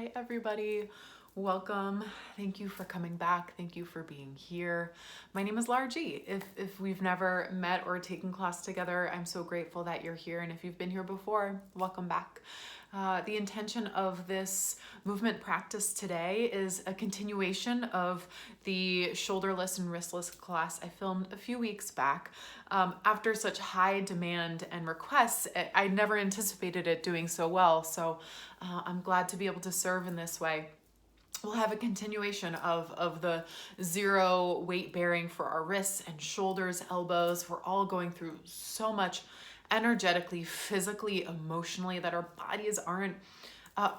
Hi, everybody. Welcome. Thank you for coming back. Thank you for being here. My name is Lara G. If we've never met or taken class together, I'm so grateful that you're here. And if you've been here before, welcome back. The intention of this movement practice today is a continuation of the shoulderless and wristless class I filmed a few weeks back. After such high demand and requests, I never anticipated it doing so well. So I'm glad to be able to serve in this way. We'll have a continuation of the zero weight bearing for our wrists and shoulders, elbows. We're all going through so much energetically, physically, emotionally that our bodies aren't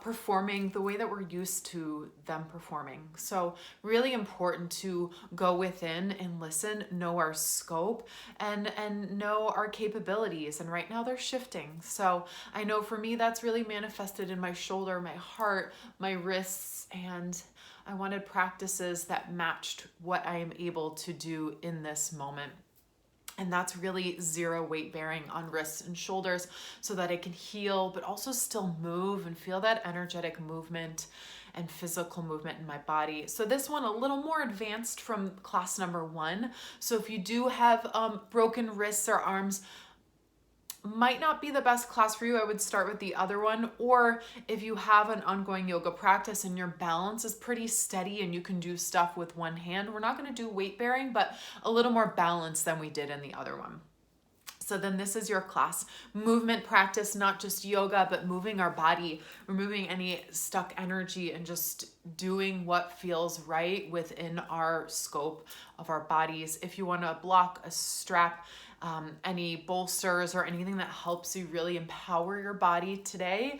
performing the way that we're used to them performing. So really important to go within and listen, know our scope and know our capabilities. And right now they're shifting. So I know for me, that's really manifested in my shoulder, my heart, my wrists, and I wanted practices that matched what I am able to do in this moment. And that's really zero weight bearing on wrists and shoulders so that it can heal, but also still move and feel that energetic movement and physical movement in my body. So this one a little more advanced from class number 1. So if you do have broken wrists or arms, might not be the best class for you. I would start with the other one. Or if you have an ongoing yoga practice and your balance is pretty steady and you can do stuff with one hand, we're not going to do weight bearing, but a little more balance than we did in the other one. So then this is your class. Movement practice, not just yoga, but moving our body, removing any stuck energy and just doing what feels right within our scope of our bodies. If you want to block a strap, any bolsters or anything that helps you really empower your body today,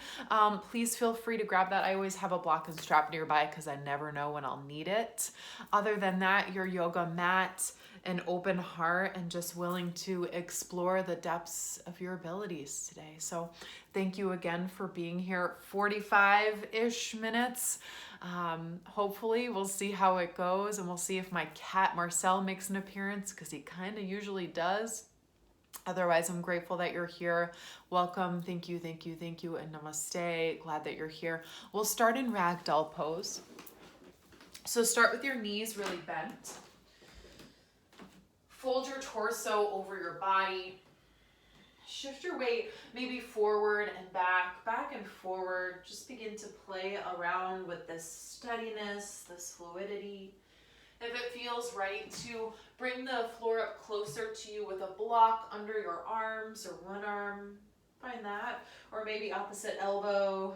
please feel free to grab that. I always have a block and strap nearby because I never know when I'll need it. Other than that, your yoga mat, an open heart, and just willing to explore the depths of your abilities today. So thank you again for being here. 45-ish minutes. Hopefully we'll see how it goes, and we'll see if my cat Marcel makes an appearance because he kind of usually does. Otherwise, I'm grateful that you're here. Welcome. Thank you, thank you, thank you, and namaste. Glad that you're here. We'll start in ragdoll pose. So start with your knees really bent. Fold your torso over your body. Shift your weight maybe forward and back and forward. Just begin to play around with this steadiness, this fluidity. If it feels right to bring the floor up closer to you with a block under your arms or one arm, find that. Or maybe opposite elbow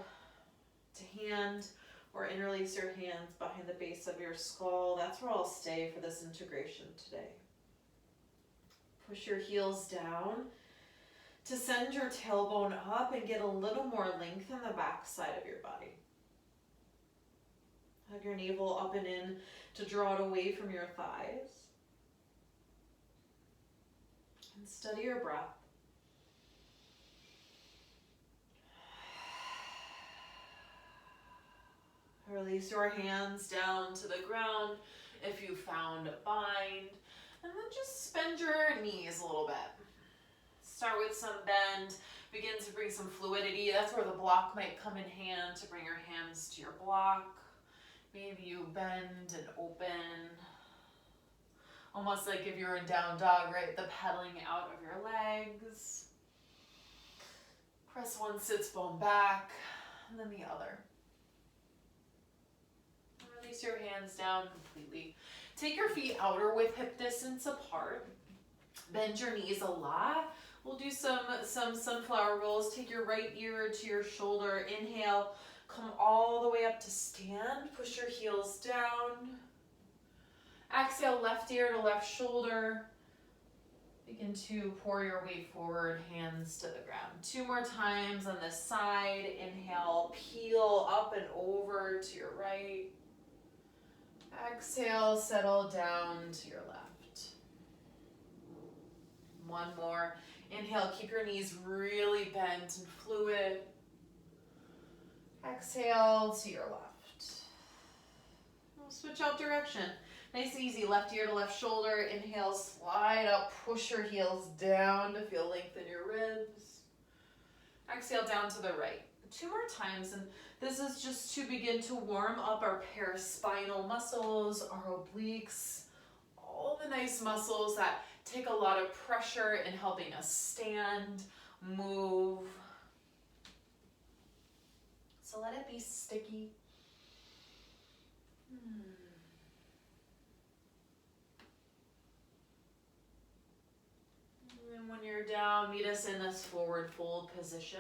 to hand, or interlace your hands behind the base of your skull. That's where I'll stay for this integration today. Push your heels down to send your tailbone up and get a little more length in the back side of your body. Hug your navel up and in to draw it away from your thighs. And steady your breath. Release your hands down to the ground if you found a bind. And then just bend your knees a little bit. Start with some bend. Begin to bring some fluidity. That's where the block might come in hand, to bring your hands to your block. Maybe you bend and open. Almost like if you're in down dog, right? The pedaling out of your legs. Press one sits bone back, and then the other. And release your hands down completely. Take your feet outer width hip distance apart. Bend your knees a lot. We'll do some sunflower rolls. Take your right ear to your shoulder. Inhale. Come all the way up to stand. Push your heels down. Exhale, left ear to left shoulder. Begin to pour your weight forward, hands to the ground. 2 more times on this side. Inhale, peel up and over to your right. Exhale, settle down to your left. 1 more. Inhale, keep your knees really bent and fluid. Exhale to your left. We'll switch out direction. Nice and easy, left ear to left shoulder. Inhale, slide up, push your heels down to feel length in your ribs. Exhale down to the right. 2 more times, and this is just to begin to warm up our paraspinal muscles, our obliques, all the nice muscles that take a lot of pressure in helping us stand, move. So let it be sticky. And when you're down, meet us in this forward fold position.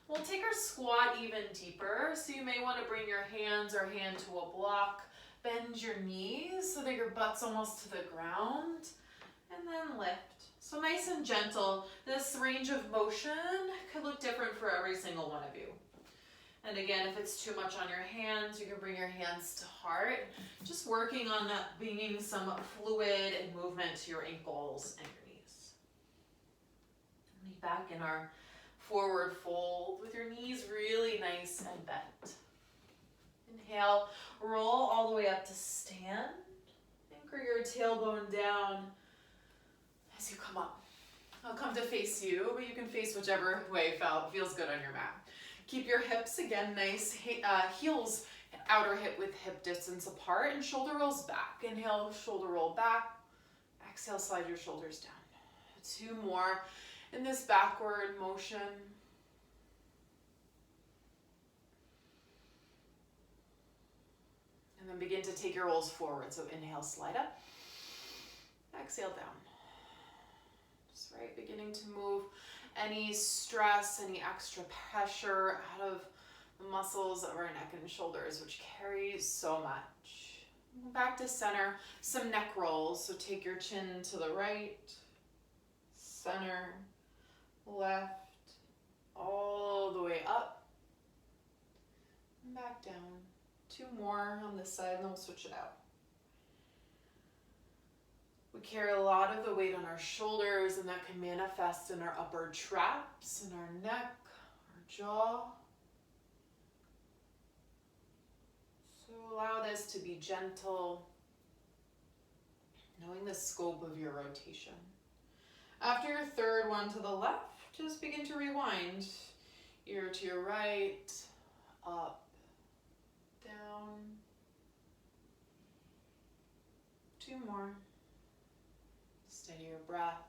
We'll take our squat even deeper, so you may want to bring your hands or hand to a block, bend your knees so that your butt's almost to the ground, and then lift. So nice and gentle. This range of motion could look different for every single one of you. And again, if it's too much on your hands, you can bring your hands to heart. Just working on that, bringing some fluid and movement to your ankles and your knees. And back in our forward fold with your knees really nice and bent. Inhale, roll all the way up to stand. Anchor your tailbone down as you come up. I'll come to face you, but you can face whichever way feels good on your mat. Keep your hips, again, nice, heels, outer hip width hip distance apart, and shoulder rolls back. Inhale, shoulder roll back. Exhale, slide your shoulders down. 2 more in this backward motion. And then begin to take your rolls forward. So inhale, slide up. Exhale, down. Just right, beginning to move any stress, any extra pressure out of the muscles of our neck and shoulders, which carry so much. Back to center, some neck rolls. So take your chin to the right, center, left, all the way up, and back down. 2 more on this side, and then we'll switch it out. We carry a lot of the weight on our shoulders, and that can manifest in our upper traps, in our neck, our jaw. So allow this to be gentle, knowing the scope of your rotation. After your third one to the left, just begin to rewind. Ear to your right, up, down. 2 more. Steady your breath.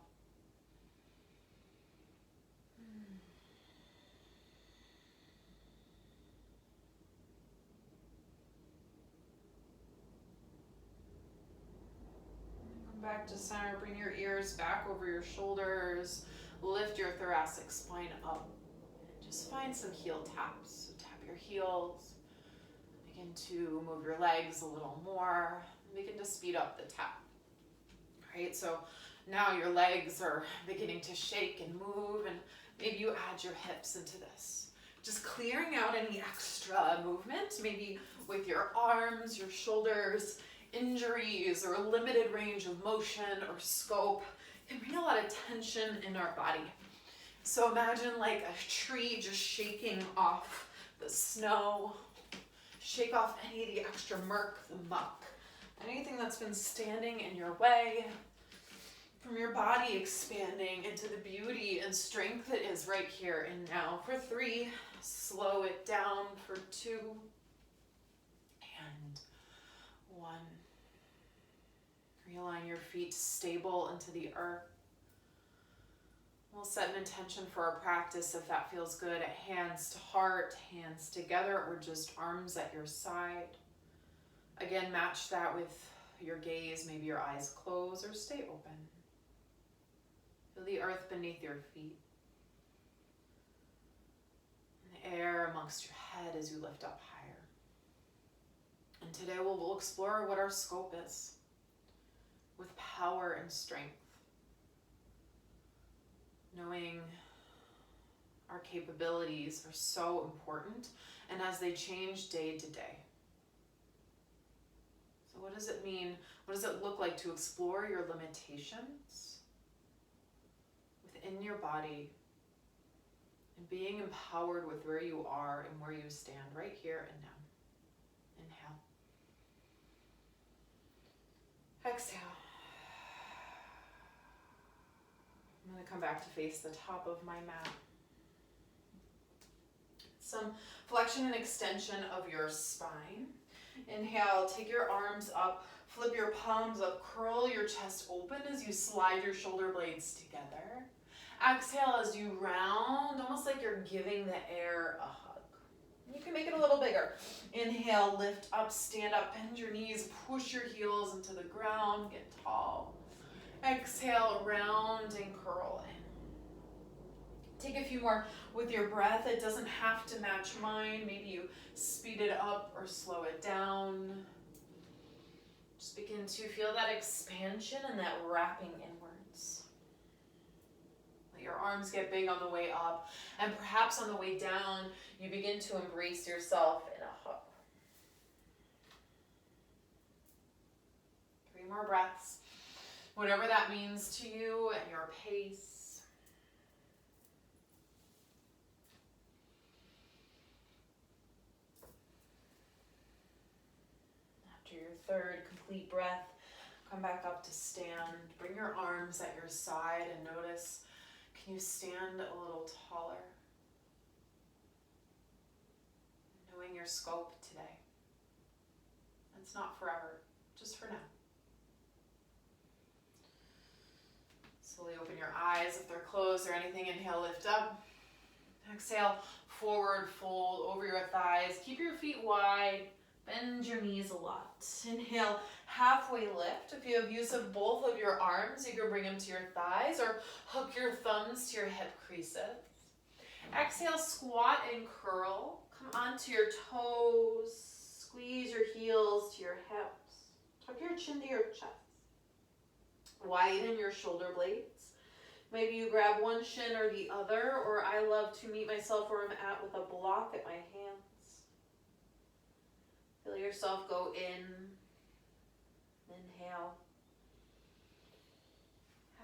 Come back to center. Bring your ears back over your shoulders. Lift your thoracic spine up. Just find some heel taps. So tap your heels. Begin to move your legs a little more. Begin to speed up the tap. All right, so now your legs are beginning to shake and move, and maybe you add your hips into this. Just clearing out any extra movement, maybe with your arms, your shoulders, injuries, or a limited range of motion or scope can bring a lot of tension in our body. So imagine like a tree just shaking off the snow, shake off any of the extra murk, the muck, anything that's been standing in your way, from your body expanding into the beauty and strength that is right here and now. For 3, slow it down. For 2, and 1. Realign your feet stable into the earth. We'll set an intention for our practice if that feels good. Hands to heart, hands together, or just arms at your side. Again, match that with your gaze, maybe your eyes close or stay open. Feel the earth beneath your feet. And the air amongst your head as you lift up higher. And today we'll explore what our scope is with power and strength. Knowing our capabilities are so important, and as they change day to day. So what does it mean? What does it look like to explore your limitations within your body and being empowered with where you are and where you stand right here and now? Inhale. Exhale. I'm going to come back to face the top of my mat. Some flexion and extension of your spine. Inhale, take your arms up, flip your palms up, curl your chest open as you slide your shoulder blades together. Exhale as you round, almost like you're giving the air a hug. You can make it a little bigger. Inhale, lift up, stand up, bend your knees, push your heels into the ground, get tall. Exhale, round and curl in. Take a few more with your breath. It doesn't have to match mine. Maybe you speed it up or slow it down. Just begin to feel that expansion and that wrapping inwards. Let your arms get big on the way up, and perhaps on the way down, you begin to embrace yourself in a hug. 3 more breaths. Whatever that means to you and your pace. After your third complete breath, come back up to stand. Bring your arms at your side and notice, can you stand a little taller? Knowing your scope today. It's not forever, just for now. Slowly open your eyes if they're closed or anything. Inhale, lift up. Exhale, forward fold over your thighs. Keep your feet wide. Bend your knees a lot. Inhale, halfway lift. If you have use of both of your arms, you can bring them to your thighs or hook your thumbs to your hip creases. Exhale, squat and curl. Come onto your toes. Squeeze your heels to your hips. Tuck your chin to your chest. Widen your shoulder blades. Maybe you grab one shin or the other, or I love to meet myself where I'm at with a block at my hands. Feel yourself go in. Inhale.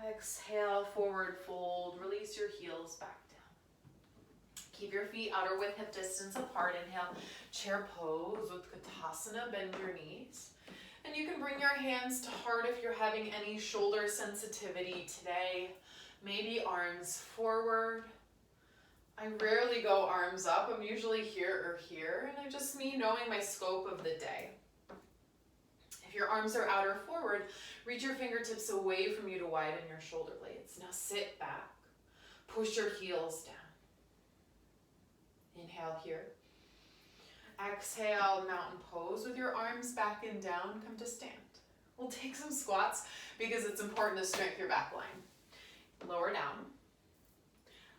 Exhale, forward fold. Release your heels back down. Keep your feet outer width, hip distance apart. Inhale, chair pose with Katasana. Bend your knees. And you can bring your hands to heart if you're having any shoulder sensitivity today. Maybe arms forward. I rarely go arms up. I'm usually here or here, and it's just me knowing my scope of the day. If your arms are out or forward, reach your fingertips away from you to widen your shoulder blades. Now sit back. Push your heels down. Inhale here. Exhale, mountain pose with your arms back and down. Come to stand. We'll take some squats because it's important to strengthen your back line. Lower down.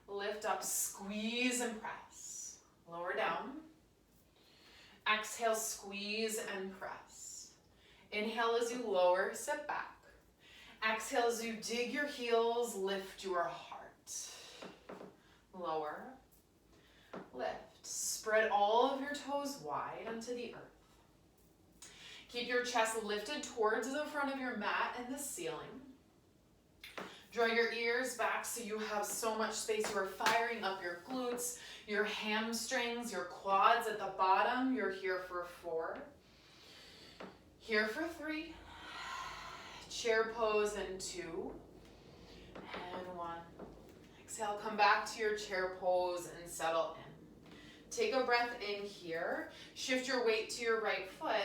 Lift up, squeeze and press. Lower down. Exhale, squeeze and press. Inhale as you lower, sit back. Exhale as you dig your heels, lift your heart. Lower, lift. Spread all of your toes wide onto the earth. Keep your chest lifted towards the front of your mat and the ceiling. Draw your ears back so you have so much space. You are firing up your glutes, your hamstrings, your quads at the bottom. You're here for 4. Here for 3. Chair pose in 2. And 1. Exhale, come back to your chair pose and settle in. Take a breath in here. Shift your weight to your right foot.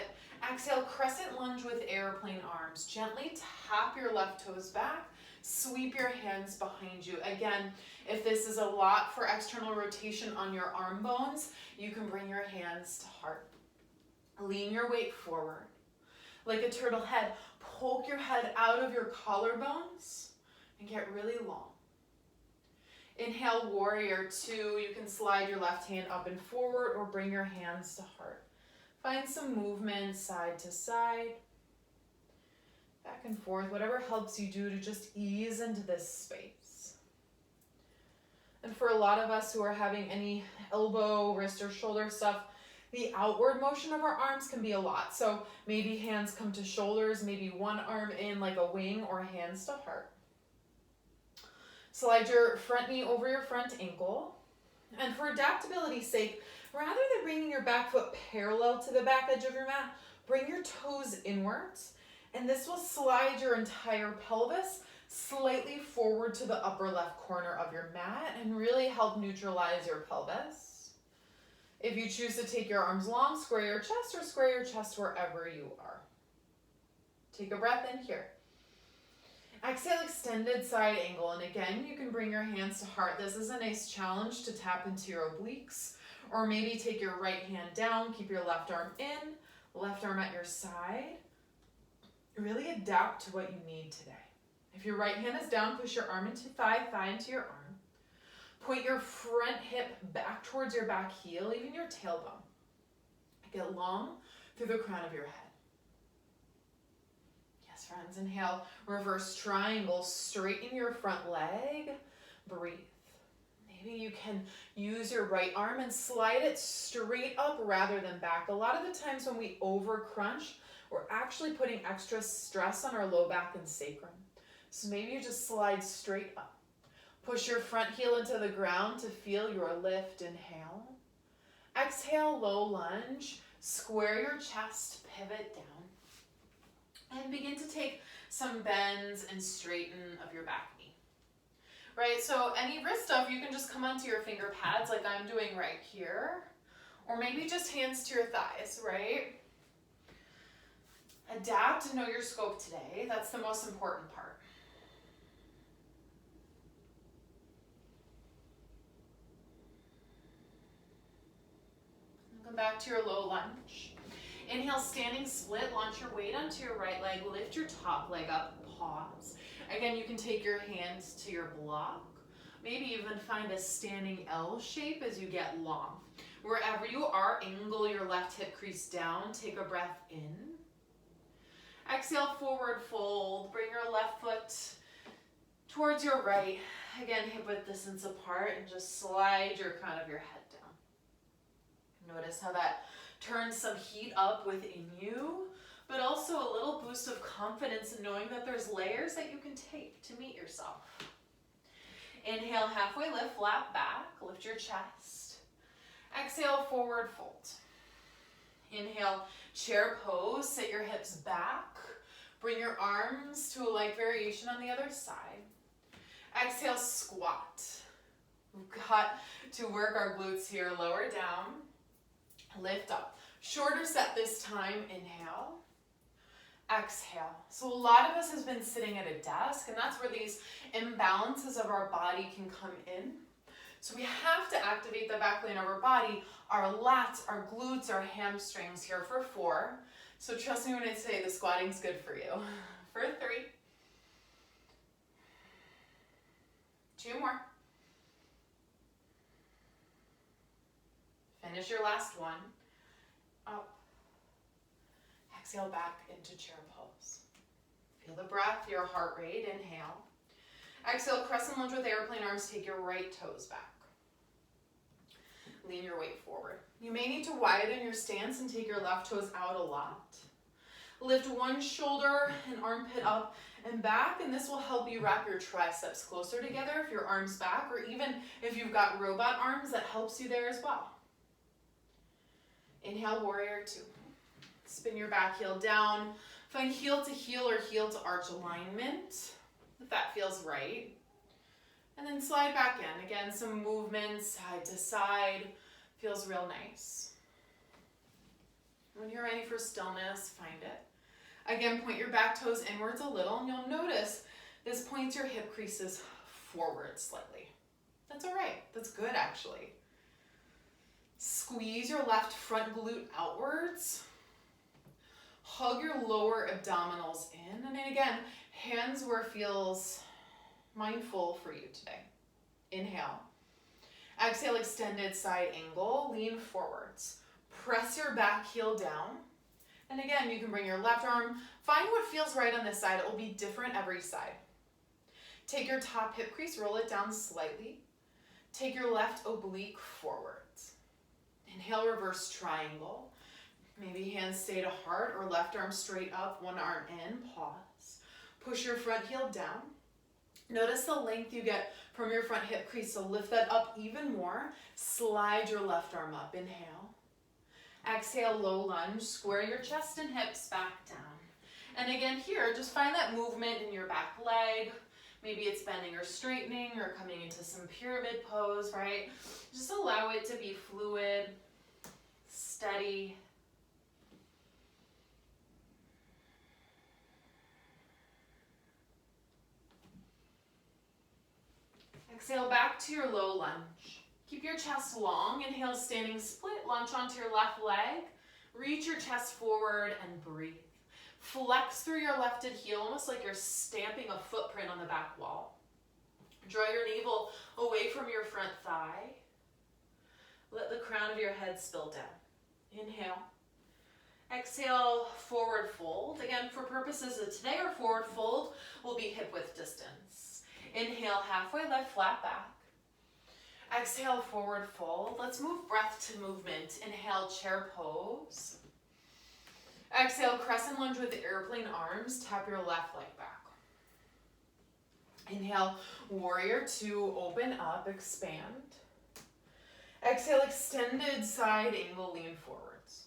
Exhale, crescent lunge with airplane arms. Gently tap your left toes back. Sweep your hands behind you. Again, if this is a lot for external rotation on your arm bones, you can bring your hands to heart. Lean your weight forward. Like a turtle head, poke your head out of your collarbones and get really long. Inhale, warrior 2. You can slide your left hand up and forward or bring your hands to heart. Find some movement side to side, back and forth, whatever helps you do to just ease into this space. And for a lot of us who are having any elbow, wrist, or shoulder stuff, the outward motion of our arms can be a lot. So maybe hands come to shoulders, maybe one arm in like a wing, or hands to heart. Slide your front knee over your front ankle. And for adaptability's sake, rather than bringing your back foot parallel to the back edge of your mat, bring your toes inwards. And this will slide your entire pelvis slightly forward to the upper left corner of your mat and really help neutralize your pelvis. If you choose to take your arms long, square your chest or square your chest wherever you are. Take a breath in here. Exhale, extended side angle. And again, you can bring your hands to heart. This is a nice challenge to tap into your obliques. Or maybe take your right hand down, keep your left arm in, left arm at your side. Really adapt to what you need today. If your right hand is down, push your arm into thigh into your arm. Point your front hip back towards your back heel, even your tailbone. Get long through the crown of your head. Yes, friends, inhale, reverse triangle, straighten your front leg, breathe. Maybe you can use your right arm and slide it straight up rather than back. A lot of the times when we over crunch, we're actually putting extra stress on our low back and sacrum. So maybe you just slide straight up. Push your front heel into the ground to feel your lift. Inhale. Exhale, low lunge. Square your chest, pivot down. And begin to take some bends and straighten of your back knee. Right, so any wrist stuff, you can just come onto your finger pads like I'm doing right here. Or maybe just hands to your thighs, right? Adapt and know your scope today. That's the most important part. Come back to your low lunge. Inhale, standing split. Launch your weight onto your right leg. Lift your top leg up. Pause. Again, you can take your hands to your block. Maybe even find a standing L shape as you get long. Wherever you are, angle your left hip crease down. Take a breath in. Exhale, forward fold. Bring your left foot towards your right. Again, hip width distance apart, and just slide your crown of your head down. Notice how that turns some heat up within you, but also a little boost of confidence in knowing that there's layers that you can take to meet yourself. Inhale, halfway lift, flat back, lift your chest. Exhale, forward fold. Inhale, chair pose, sit your hips back. Bring your arms to a light variation on the other side. Exhale, squat. We've got to work our glutes here. Lower down, lift up. Shorter set this time. Inhale, exhale. So a lot of us has been sitting at a desk, and that's where these imbalances of our body can come in. So we have to activate the back lane of our body, our lats, our glutes, our hamstrings here for 4. So trust me when I say the squatting's good for you. For 3. 2 more. Finish your last one. Up. Exhale back into chair pose. Feel the breath, your heart rate. Inhale. Exhale, crescent lunge with airplane arms. Take your right toes back. Lean your weight forward. You may need to widen your stance and take your left toes out a lot. Lift one shoulder and armpit up and back, and this will help you wrap your triceps closer together if your arm's back, or even if you've got robot arms, that helps you there as well. Inhale, warrior 2. Spin your back heel down. Find heel to heel or heel to arch alignment, if that feels right. And then slide back in. Again, some movement side to side. Feels real nice. When you're ready for stillness, find it. Again, point your back toes inwards a little, and you'll notice this points your hip creases forward slightly. That's all right. That's good, actually. Squeeze your left front glute outwards. Hug your lower abdominals in. And then again, hands where it feels mindful for you today. Inhale. Exhale, extended side angle. Lean forwards. Press your back heel down. And again, you can bring your left arm. Find what feels right on this side. It will be different every side. Take your top hip crease, roll it down slightly. Take your left oblique forwards. Inhale, reverse triangle. Maybe hands stay to heart or left arm straight up, one arm in, pause. Push your front heel down. Notice the length you get from your front hip crease, so lift that up even more. Slide your left arm up, inhale. Exhale, low lunge, square your chest and hips back down. And again here, just find that movement in your back leg. Maybe it's bending or straightening or coming into some pyramid pose, right? Just allow it to be fluid. steady. Exhale back to your low lunge. Keep your chest long. Inhale, standing split. Lunge onto your left leg. Reach your chest forward and breathe. Flex through your lifted heel, almost like you're stamping a footprint on the back wall. Draw your navel away from your front thigh. Let the crown of your head spill down. Inhale. Exhale, forward fold. Again, for purposes of today, our forward fold will be hip width distance. Inhale, halfway lift, flat back. Exhale, forward fold. Let's move breath to movement. Inhale, chair pose. Exhale, crescent lunge with airplane arms. Tap your left leg back. Inhale, warrior two, open up, expand. Exhale, extended side angle, lean forwards.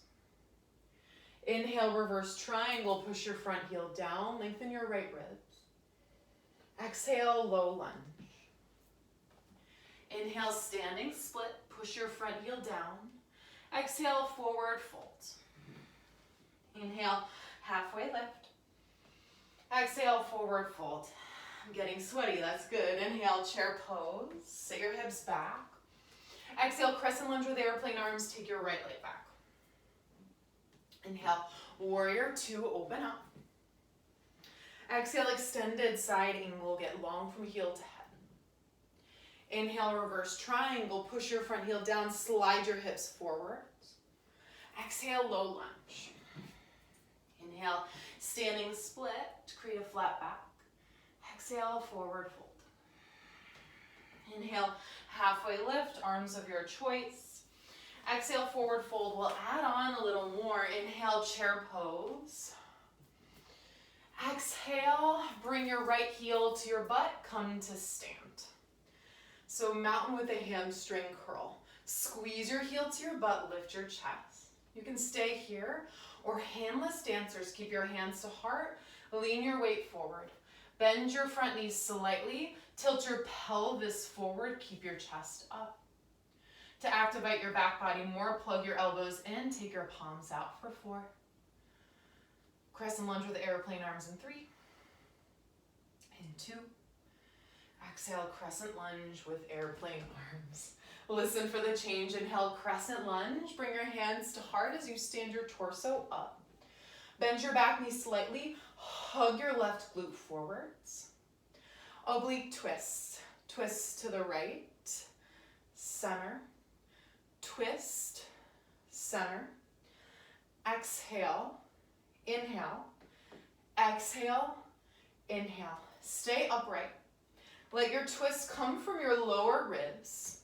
Inhale, reverse triangle, push your front heel down, lengthen your right ribs. Exhale, low lunge. Inhale, standing split, push your front heel down. Exhale, forward fold. Inhale, halfway lift. Exhale, forward fold. I'm getting sweaty, that's good. Inhale, chair pose, sit your hips back. Exhale, crescent lunge with airplane arms, take your right leg back. Inhale, warrior two, open up. Exhale, extended side angle, get long from heel to head. Inhale, reverse triangle, push your front heel down, slide your hips forward. Exhale, low lunge. Inhale, standing split to create a flat back. Exhale, forward fold. Inhale, halfway lift, arms of your choice. Exhale, forward fold. We'll add on a little more. Inhale, chair pose. Exhale, bring your right heel to your butt, come to stand. So mountain with a hamstring curl. Squeeze your heel to your butt, lift your chest. You can stay here, or handless dancers, keep your hands to heart, lean your weight forward. Bend your front knees slightly, tilt your pelvis forward, keep your chest up. To activate your back body more, plug your elbows in, take your palms out for 4. Crescent lunge with airplane arms in 3, in 2. Exhale, crescent lunge with airplane arms. Listen for the change. Inhale, crescent lunge. Bring your hands to heart as you stand your torso up. Bend your back knee slightly. Hug your left glute forwards. Oblique twist. Twist to the right. Center. Twist. Center. Exhale. Inhale. Exhale. Inhale. Stay upright. Let your twist come from your lower ribs.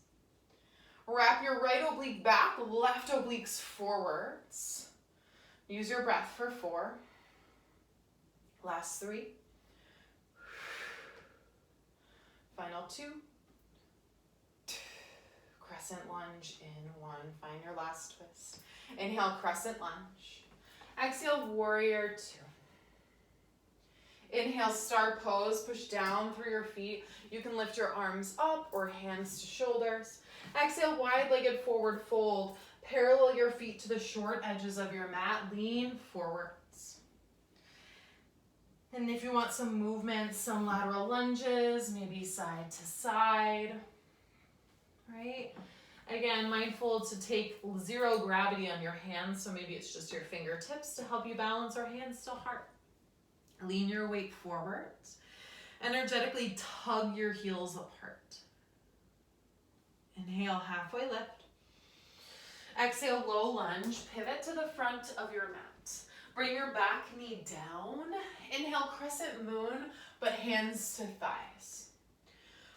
Wrap your right oblique back, left obliques forwards. Use your breath for 4. Last 3. Final 2. Crescent lunge in 1. Find your last twist. Inhale, crescent lunge. Exhale, warrior 2. Inhale, star pose, push down through your feet. You can lift your arms up or hands to shoulders. Exhale, wide-legged forward fold. Parallel your feet to the short edges of your mat. Lean forwards. And if you want some movement, some lateral lunges, maybe side to side, right? Again, mindful to take 0 gravity on your hands, so maybe it's just your fingertips to help you balance, or hands to heart. Lean your weight forwards. Energetically tug your heels apart. Inhale, halfway lift. Exhale, low lunge. Pivot to the front of your mat. Bring your back knee down. Inhale, crescent moon, but hands to thighs.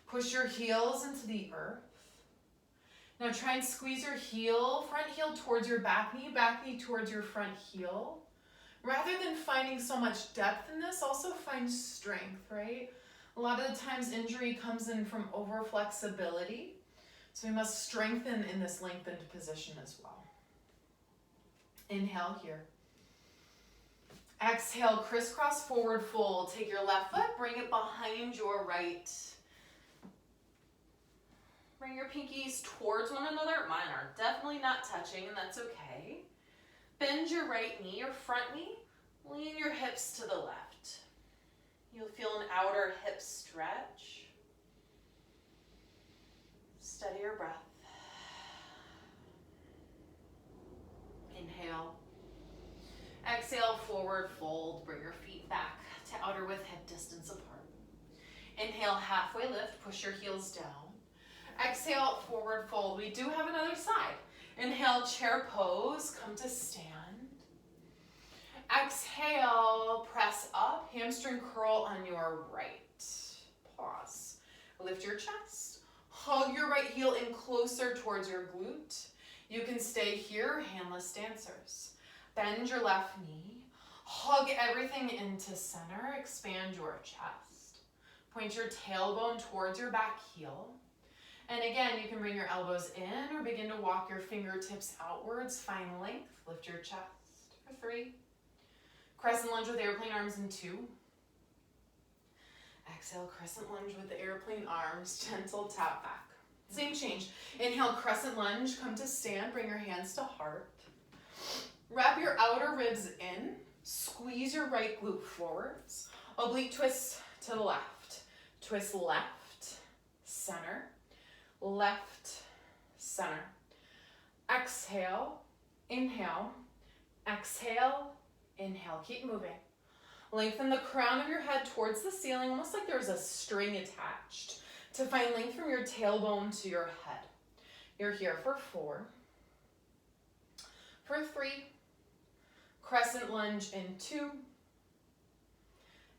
Push your heels into the earth. Now try and squeeze your front heel towards your back knee towards your front heel. Rather than finding so much depth in this, also find strength, right? A lot of the times injury comes in from over flexibility. So we must strengthen in this lengthened position as well. Inhale here. Exhale, crisscross forward fold. Take your left foot, bring it behind your right. Bring your pinkies towards one another. Mine are definitely not touching, and that's okay. Bend your right knee, your front knee. Lean your hips to the left. You'll feel an outer hip stretch. Steady your breath. Inhale. Exhale, forward fold. Bring your feet back to outer width hip distance apart. Inhale, halfway lift. Push your heels down. Exhale, forward fold. We do have another side. Inhale, chair pose. Come to stand. Exhale, press up. Hamstring curl on your right. Pause. Lift your chest. Hug your right heel in closer towards your glute. You can stay here, handless dancers. Bend your left knee. Hug everything into center. Expand your chest. Point your tailbone towards your back heel. And again, you can bring your elbows in or begin to walk your fingertips outwards. Find length. Lift your chest for 3. Crescent lunge with airplane arms in 2. Exhale, crescent lunge with the airplane arms. Gentle tap back. Same change. Inhale, crescent lunge. Come to stand. Bring your hands to heart. Wrap your outer ribs in. Squeeze your right glute forwards. Oblique twist to the left. Twist left, center, left, center. Exhale, inhale, exhale, inhale. Keep moving. Lengthen the crown of your head towards the ceiling, almost like there's a string attached, to find length from your tailbone to your head. You're here for 4, for 3, crescent lunge in 2,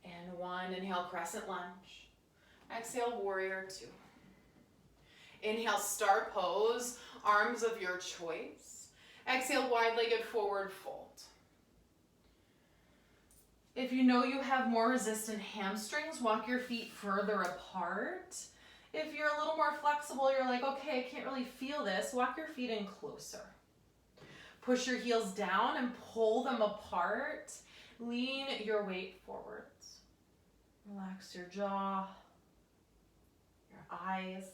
and 1. Inhale, crescent lunge. Exhale, warrior 2. Inhale, star pose, arms of your choice. Exhale, wide-legged forward fold. If you know you have more resistant hamstrings, walk your feet further apart. If you're a little more flexible, you're like, okay, I can't really feel this, walk your feet in closer. Push your heels down and pull them apart. Lean your weight forwards. Relax your jaw, your eyes.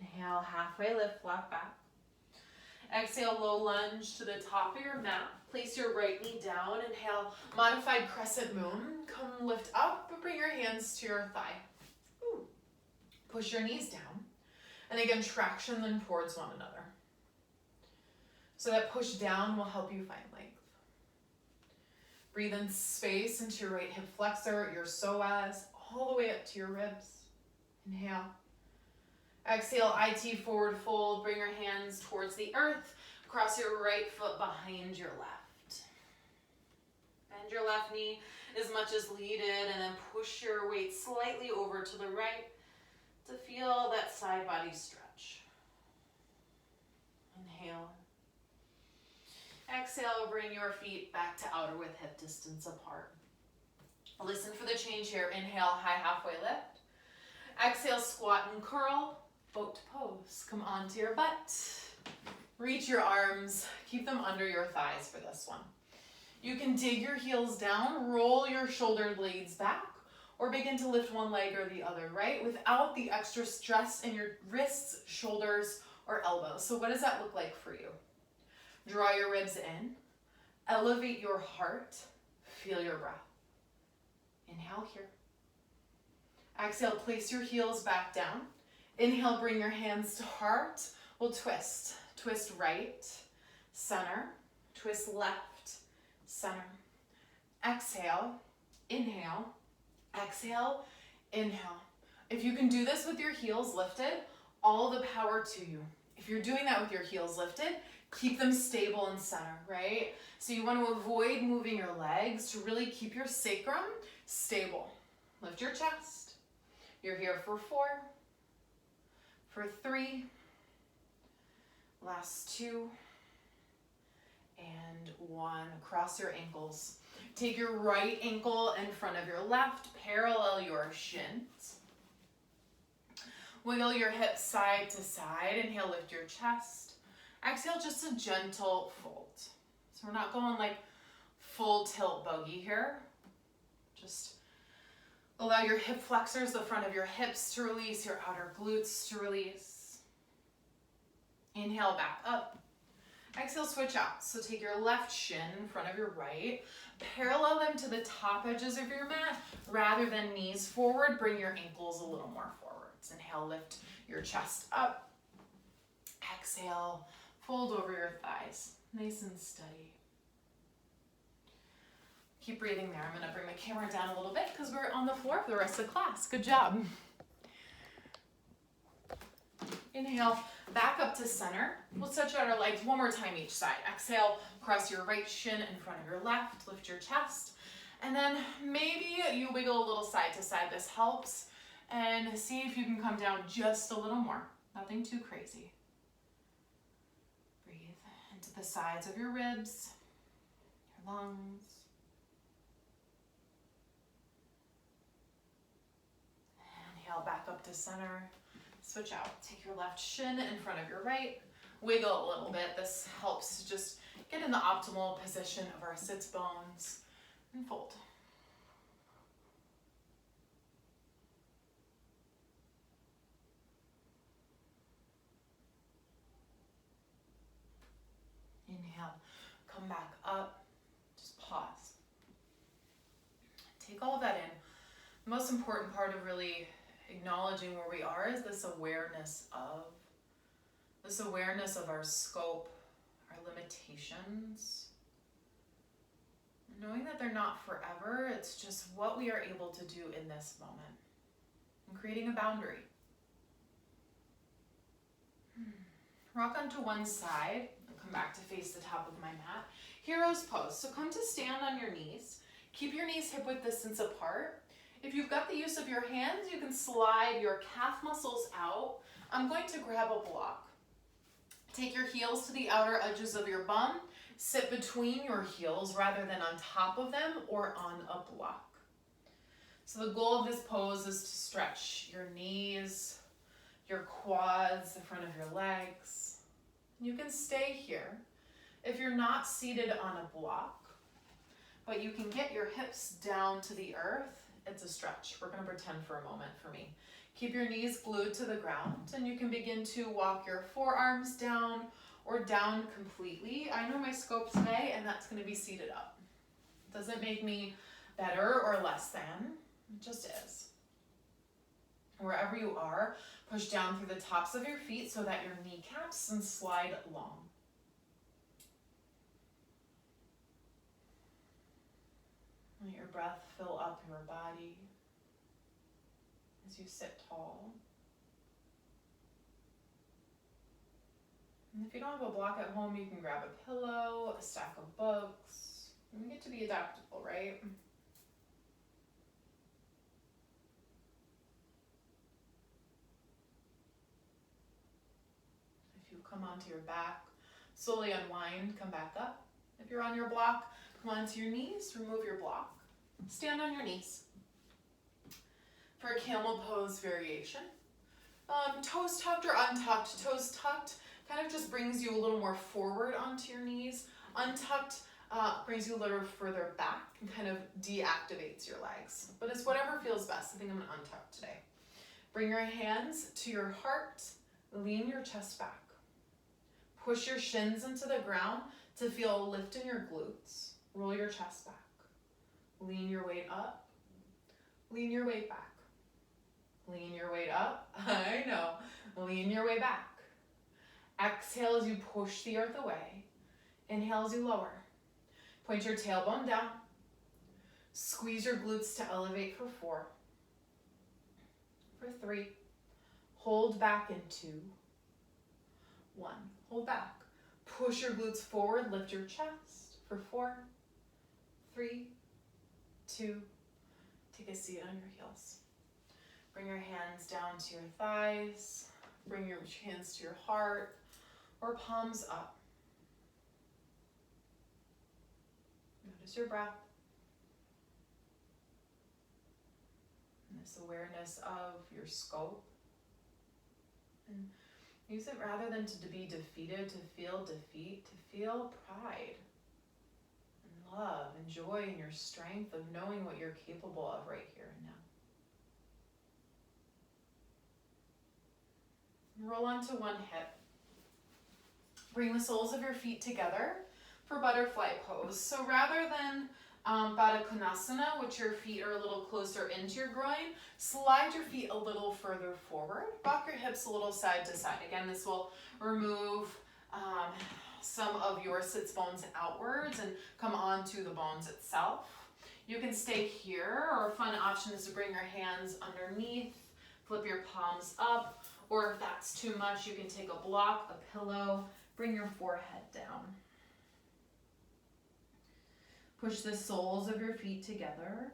Inhale, halfway lift, flat back. Exhale, low lunge to the top of your mat. Place your right knee down. Inhale, modified crescent moon. Come lift up, but bring your hands to your thigh. Ooh. Push your knees down. And again, traction them towards one another. So that push down will help you find length. Breathe in space into your right hip flexor, your psoas, all the way up to your ribs. Inhale. Exhale, IT forward fold. Bring your hands towards the earth. Cross your right foot behind your left. Bend your left knee as much as needed, and then push your weight slightly over to the right to feel that side body stretch. Inhale. Exhale, bring your feet back to outer width hip distance apart. Listen for the change here. Inhale, high halfway lift. Exhale, squat and curl. Boat pose. Come onto your butt. Reach your arms. Keep them under your thighs for this one. You can dig your heels down, roll your shoulder blades back, or begin to lift one leg or the other, right? Without the extra stress in your wrists, shoulders, or elbows. So what does that look like for you? Draw your ribs in. Elevate your heart. Feel your breath. Inhale here. Exhale, place your heels back down. Inhale, bring your hands to heart. We'll twist. Twist right, center. Twist left, center. Exhale, inhale. Exhale, inhale. If you can do this with your heels lifted, all the power to you. If you're doing that with your heels lifted, keep them stable and center, right? So you want to avoid moving your legs to really keep your sacrum stable. Lift your chest. You're here for 4, for 3, last 2, and 1. Cross your ankles. Take your right ankle in front of your left, parallel your shins. Wiggle your hips side to side. Inhale, lift your chest. Exhale, just a gentle fold. So we're not going like full tilt bogey here. Just allow your hip flexors, the front of your hips, to release, your outer glutes to release. Inhale, back up. Exhale, switch out. So take your left shin in front of your right, parallel them to the top edges of your mat rather than knees forward. Bring your ankles a little more forwards. Inhale, lift your chest up. Exhale, fold over your thighs. Nice and steady. Keep breathing there. I'm going to bring my camera down a little bit because we're on the floor for the rest of the class. Good job. Inhale, back up to center. We'll stretch out our legs one more time each side. Exhale, cross your right shin in front of your left, lift your chest. And then maybe you wiggle a little side to side. This helps. And see if you can come down just a little more. Nothing too crazy. Breathe into the sides of your ribs, your lungs. Inhale, back up to center. Switch out. Take your left shin in front of your right. Wiggle a little bit. This helps to just get in the optimal position of our sits bones and fold. Inhale, come back up. Just pause. Take all of that in. The most important part of really acknowledging where we are is this awareness of our scope, our limitations. Knowing that they're not forever, it's just what we are able to do in this moment. And creating a boundary. Rock onto one side and come back to face the top of my mat. Hero's pose. So come to stand on your knees. Keep your knees hip width distance apart. If you've got the use of your hands, you can slide your calf muscles out. I'm going to grab a block. Take your heels to the outer edges of your bum. Sit between your heels rather than on top of them or on a block. So the goal of this pose is to stretch your knees, your quads, the front of your legs. You can stay here. If you're not seated on a block, but you can get your hips down to the earth, it's a stretch. We're going to pretend for a moment for me. Keep your knees glued to the ground, and you can begin to walk your forearms down or down completely. I know my scope today, and that's going to be seated up. Doesn't make me better or less than. It just is. Wherever you are, push down through the tops of your feet so that your kneecaps and slide long. Let your breath fill up your body as you sit tall. And if you don't have a block at home, you can grab a pillow, a stack of books. We get to be adaptable, right? If you come onto your back, slowly unwind, come back up. If you're on your block, come onto your knees, remove your block. Stand on your knees. For a camel pose variation, toes tucked or untucked. Toes tucked kind of just brings you a little more forward onto your knees. Untucked brings you a little further back and kind of deactivates your legs. But it's whatever feels best. I think I'm going to untuck today. Bring your hands to your heart. Lean your chest back. Push your shins into the ground to feel a lift in your glutes. Roll your chest back. Lean your weight up. Lean your weight back. Lean your weight up. I know. Lean your way back. Exhale as you push the earth away. Inhale as you lower. Point your tailbone down. Squeeze your glutes to elevate for 4. For 3. Hold back in 2. 1. Hold back. Push your glutes forward. Lift your chest for 4. 3. 2. Take a seat on your heels. Bring your hands down to your thighs. Bring your hands to your heart or palms up. Notice your breath. And this awareness of your scope. And use it rather than to be defeated, to feel defeat, to feel pride. And love and joy in your strength of knowing what you're capable of right here and now. Roll onto one hip. Bring the soles of your feet together for butterfly pose. So rather than Baddha Konasana, which your feet are a little closer into your groin, slide your feet a little further forward. Rock your hips a little side to side. Again, this will remove some of your sits bones outwards and come onto the bones itself. You can stay here, or a fun option is to bring your hands underneath, flip your palms up, or if that's too much, you can take a block, a pillow, bring your forehead down. Push the soles of your feet together.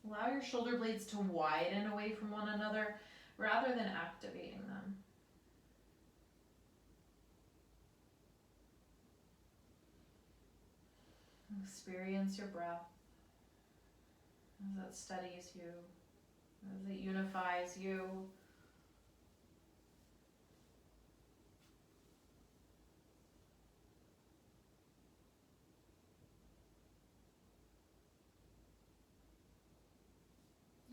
Allow your shoulder blades to widen away from one another rather than activating them. Experience your breath as it steadies you, as it unifies you.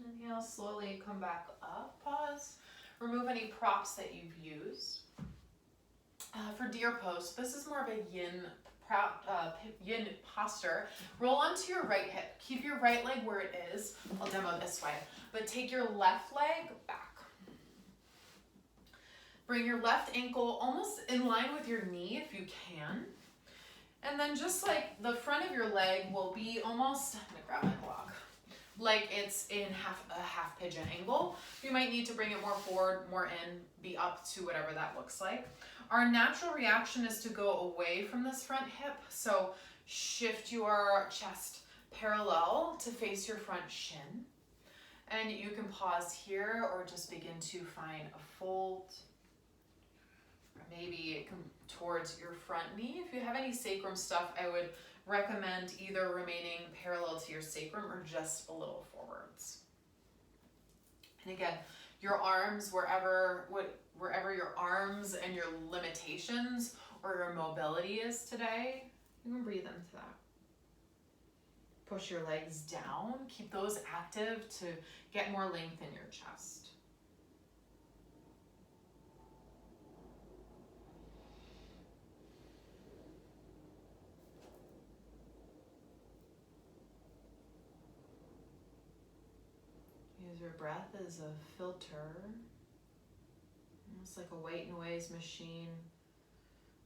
Inhale, slowly come back up, pause. Remove any props that you've used. For deer pose, this is more of a yin posture. Roll onto your right hip. Keep your right leg where it is. I'll demo this way. But take your left leg back. Bring your left ankle almost in line with your knee if you can. And then just like the front of your leg will be almost, I'm gonna grab my block, like it's in a half pigeon angle. You might need to bring it more forward, more in, be up to whatever that looks like. Our natural reaction is to go away from this front hip. So shift your chest parallel to face your front shin. And you can pause here or just begin to find a fold. Or maybe come towards your front knee. If you have any sacrum stuff, I would recommend either remaining parallel to your sacrum or just a little forwards. And again, your arms, wherever your arms and your limitations or your mobility is today, you can breathe into that. Push your legs down, keep those active to get more length in your chest. Use your breath as a filter, almost like a white noise machine,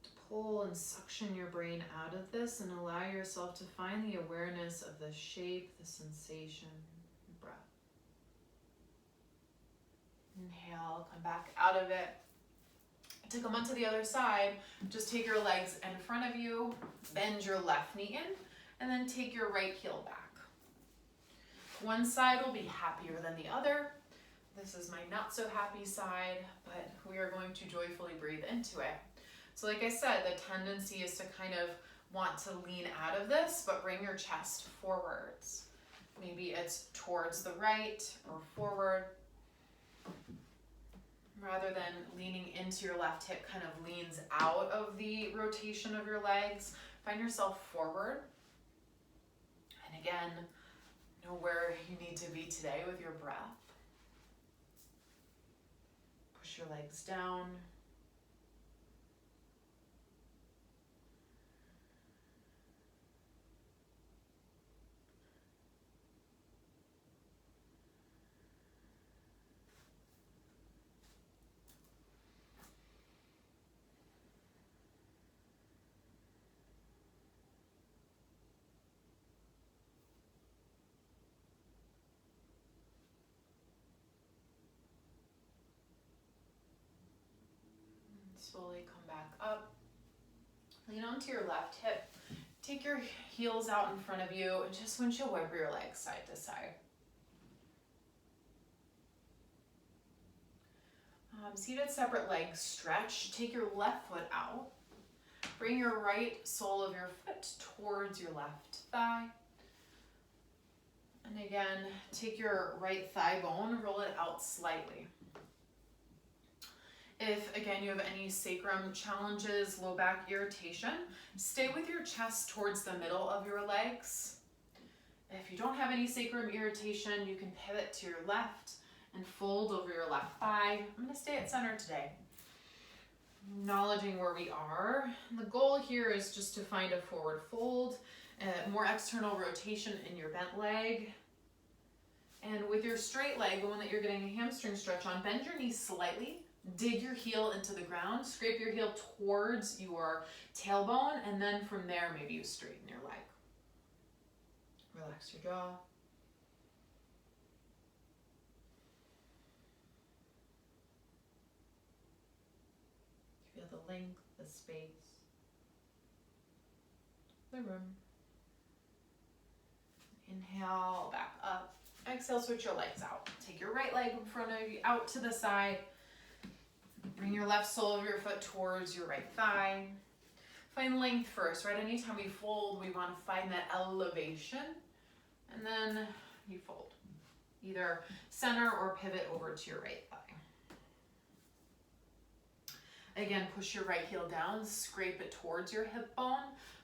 to pull and suction your brain out of this and allow yourself to find the awareness of the shape, the sensation, and breath. Inhale, come back out of it. To come onto the other side, just take your legs in front of you, bend your left knee in, and then take your right heel back. One side will be happier than the other. This is my not so happy side, but we are going to joyfully breathe into it. So like I said, the tendency is to kind of want to lean out of this, but bring your chest forwards. Maybe it's towards the right or forward. Rather than leaning into your left hip kind of leans out of the rotation of your legs, find yourself forward. And again, know where you need to be today with your breath. Push your legs down. Slowly come back up. Lean onto your left hip. Take your heels out in front of you and just windshield wiper your legs side to side. Seated separate legs stretch. Take your left foot out. Bring your right sole of your foot towards your left thigh. And again, take your right thigh bone, roll it out slightly. If, again, you have any sacrum challenges, low back irritation, stay with your chest towards the middle of your legs. If you don't have any sacrum irritation, you can pivot to your left and fold over your left thigh. I'm going to stay at center today, acknowledging where we are. And the goal here is just to find a forward fold, more external rotation in your bent leg. And with your straight leg, the one that you're getting a hamstring stretch on, bend your knees slightly. Dig your heel into the ground, scrape your heel towards your tailbone, and then from there, maybe you straighten your leg. Relax your jaw. Feel the length, the space, the room. Inhale, back up. Exhale, switch your legs out. Take your right leg in front of you, out to the side. Bring your left sole of your foot towards your right thigh. Find length first, right? Anytime we fold, we want to find that elevation. And then you fold. Either center or pivot over to your right thigh. Again, push your right heel down, scrape it towards your hip bone.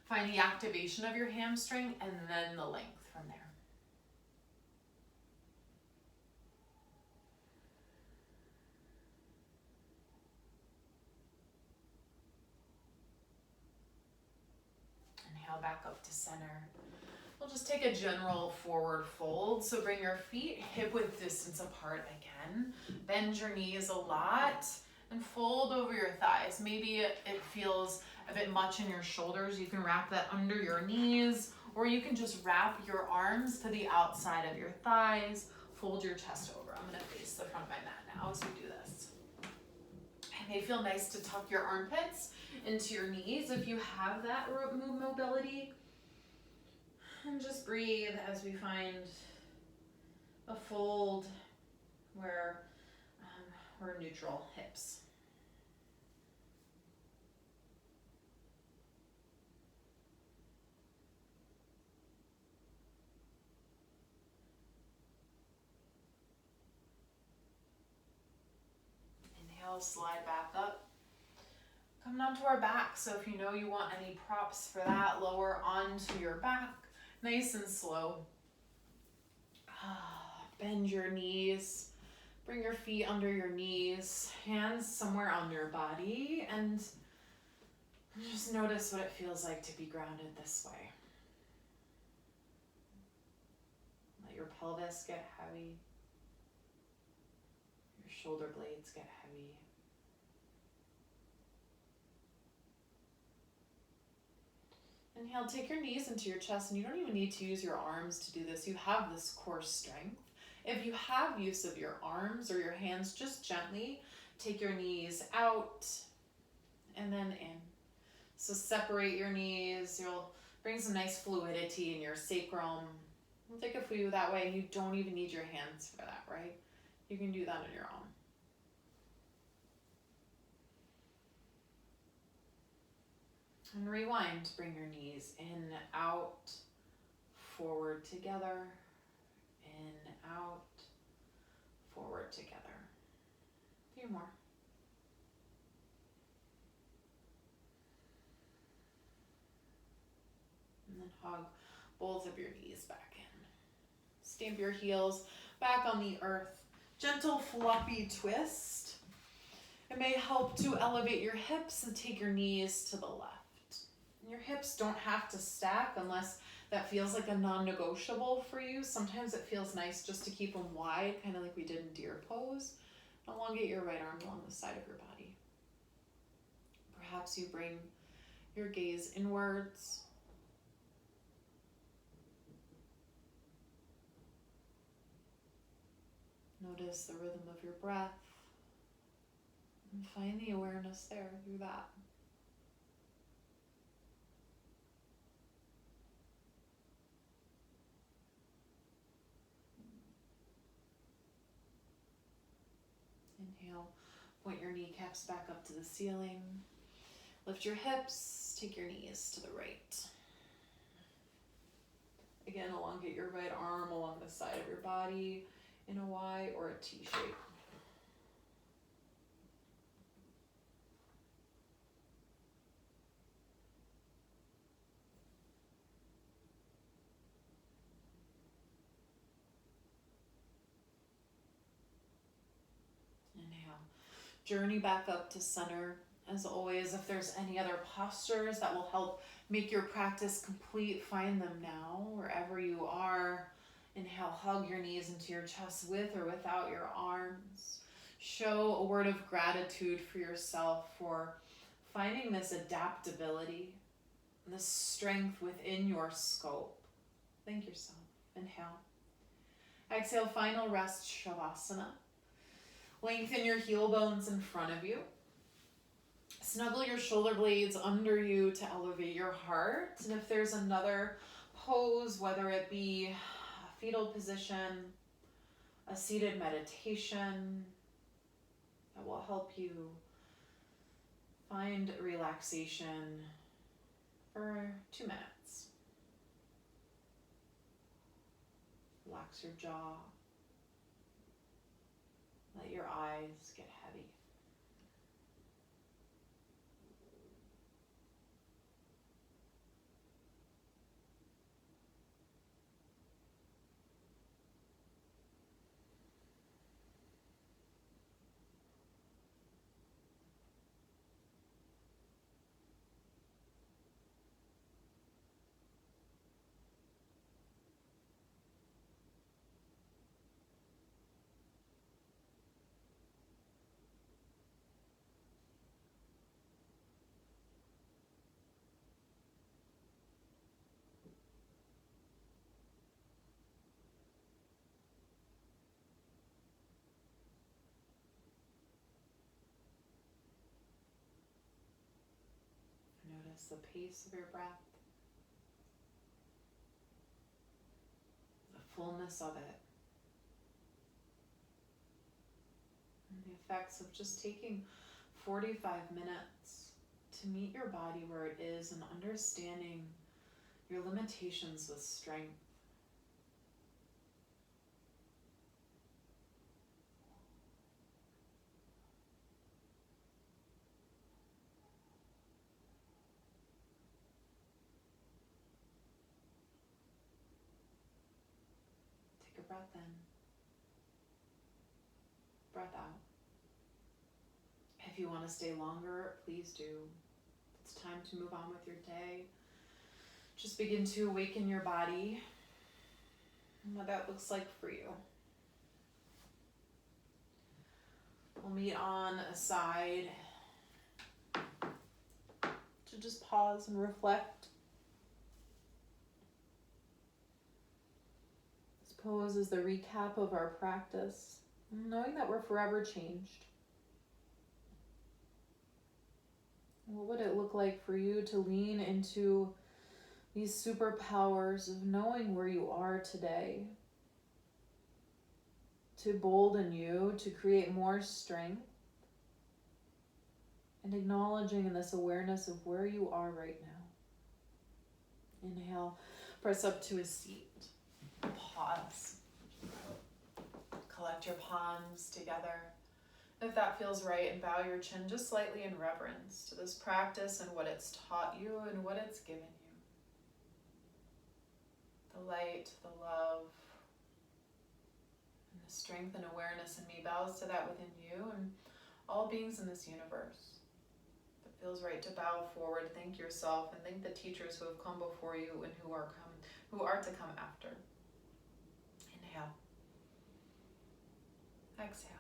Find the activation of your hamstring and then the length from there. Inhale back up to center. We'll just take a general forward fold. So bring your feet hip width distance apart again. Bend your knees a lot and fold over your thighs. Maybe it feels a bit much in your shoulders. You can wrap that under your knees, or you can just wrap your arms to the outside of your thighs. Fold your chest over. I'm gonna face the front of my mat now as we do this. It may feel nice to tuck your armpits into your knees if you have that mobility. And just breathe as we find a fold where we're neutral hips. Inhale, slide back up. Come down to our back. So if you know you want any props for that, lower onto your back. Nice and slow. Bend your knees. Bring your feet under your knees. Hands somewhere on your body. And just notice what it feels like to be grounded this way. Let your pelvis get heavy. Your shoulder blades get heavy. Inhale, take your knees into your chest, and you don't even need to use your arms to do this. You have this core strength. If you have use of your arms or your hands, just gently take your knees out and then in. So separate your knees. You'll bring some nice fluidity in your sacrum. We'll take a few that way, and you don't even need your hands for that, right? You can do that on your own. And rewind, bring your knees in, out, forward together, in, out, forward together. A few more. And then hug both of your knees back in. Stamp your heels back on the earth. Gentle floppy twist. It may help to elevate your hips and take your knees to the left. Your hips don't have to stack unless that feels like a non-negotiable for you. Sometimes it feels nice just to keep them wide, kind of like we did in deer pose. Elongate your right arm along the side of your body. Perhaps you bring your gaze inwards. Notice the rhythm of your breath and find the awareness there through that. Inhale, point your kneecaps back up to the ceiling. Lift your hips, take your knees to the right. Again, elongate your right arm along the side of your body in a Y or a T shape. Journey back up to center. As always, if there's any other postures that will help make your practice complete, find them now, wherever you are. Inhale, hug your knees into your chest with or without your arms. Show a word of gratitude for yourself for finding this adaptability, this strength within your scope. Thank yourself. Inhale. Exhale, final rest, Shavasana. Lengthen your heel bones in front of you. Snuggle your shoulder blades under you to elevate your heart. And if there's another pose, whether it be a fetal position, a seated meditation, that will help you find relaxation for 2 minutes. Relax your jaw. Let your eyes get heavy. Notice the pace of your breath, the fullness of it, and the effects of just taking 45 minutes to meet your body where it is and understanding your limitations with strength. Take a breath in, breath out. If you want to stay longer, please do. It's time to move on with your day. Just begin to awaken your body and what that looks like for you. We'll meet on a side to just pause and reflect. This pose is the recap of our practice, knowing that we're forever changed. What would it look like for you to lean into these superpowers of knowing where you are today, to bolden you to create more strength, and acknowledging in this awareness of where you are right now. Inhale, press up to a seat. Pause. Collect your palms together. If that feels right, and bow your chin just slightly in reverence to this practice and what it's taught you and what it's given you. The light, the love, and the strength and awareness in me bows to that within you and all beings in this universe. If it feels right to bow forward, thank yourself and thank the teachers who have come before you and who are to come after. Inhale. Exhale.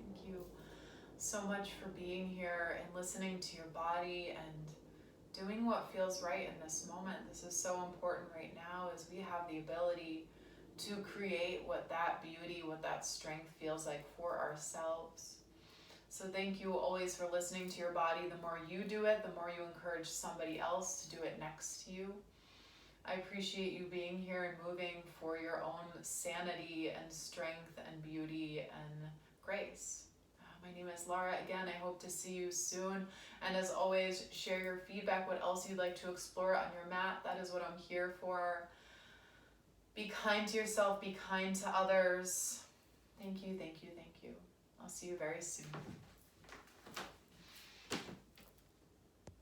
Thank you so much for being here and listening to your body and doing what feels right in this moment. This is so important right now as we have the ability to create what that beauty, what that strength feels like for ourselves. So thank you always for listening to your body. The more you do it, the more you encourage somebody else to do it next to you. I appreciate you being here and moving for your own sanity and strength and beauty and grace. My name is Laura. Again, I hope to see you soon. And as always, share your feedback, what else you'd like to explore on your mat. That is what I'm here for. Be kind to yourself, be kind to others. Thank you, thank you, thank you. I'll see you very soon.